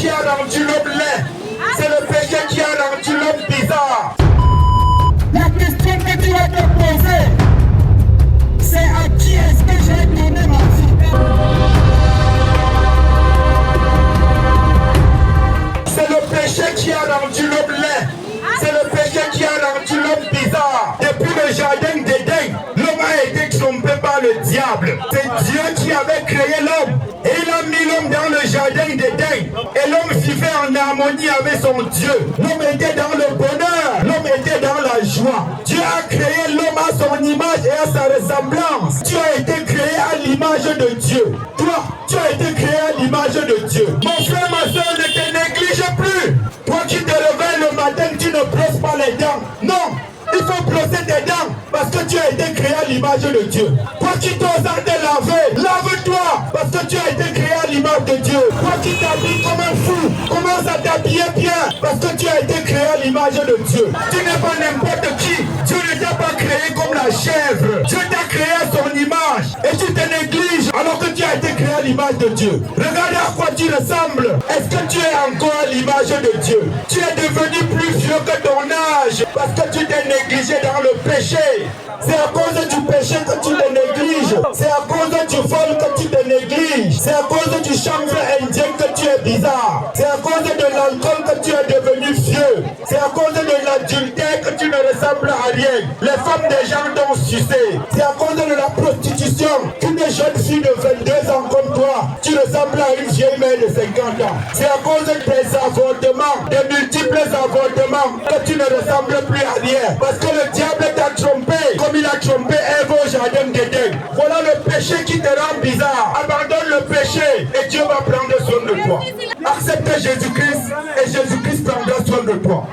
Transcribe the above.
qui a rendu l'homme laid. C'est le péché qui a rendu l'homme bizarre. La question que tu vas te poser, c'est à qui est-ce que j'ai donné ma vie? C'est le péché qui a rendu l'homme laid. C'est le péché qui a rendu l'homme bizarre. Depuis le jardin d'Éden, l'homme a été trompé par le diable. C'est Dieu qui avait créé l'homme. Et il a mis l'homme dans le jardin d'Éden. Et l'homme vivait en harmonie avec son Dieu. L'homme était dans le bonheur. L'homme était dans la joie. Dieu a créé l'homme à son image et à sa ressemblance. Tu as été créé à l'image de Dieu. Toi, tu as été créé à l'image de Dieu. Mon frère, ma soeur, ne te néglige plus. Toi qui te réveilles le matin, tu ne brosses pas les dents. Non, il faut brosser tes dents parce que tu as été créé à l'image de Dieu. Toi qui t'oses te laver, lave-toi parce que tu as été créé à l'image de Dieu. Toi qui t'habilles comme un fou, commence à t'habiller bien parce que tu as été créé à l'image de Dieu. Tu n'es pas n'importe qui. Dieu ne t'a pas créé comme la chèvre. Dieu t'a créé à son image et tu te négliges alors que tu as été créé à l'image de Dieu. Regarde à quoi tu ressembles. Est-ce que tu es encore à l'image de Dieu? Tu es devenu plus vieux que ton âge parce que tu t'es négligé dans le péché. C'est à cause du péché que tu te négliges. C'est à cause du vol que tu te négliges. C'est à cause du chanvre indien que tu es bizarre. C'est à cause de l'alcool que tu es devenu vieux. C'est à cause de l'adultère que tu ne ressembles à rien. Les femmes des gens t'ont sucé. C'est à cause de la prostitution qu'une jeune fille de 22 ans comme toi, tu ressembles à une vieille mère de 50 ans. C'est à cause de tes avortements, des multiples avortements, que tu ne ressembles plus à rien. Parce que le diable t'a trompé, comme il a trompé Ève au jardin d'Éden. Voilà le péché qui te rend bizarre. Abandonne le péché et Dieu va prendre soin de toi. Accepte Jésus-Christ et Jésus-Christ prendra soin de toi.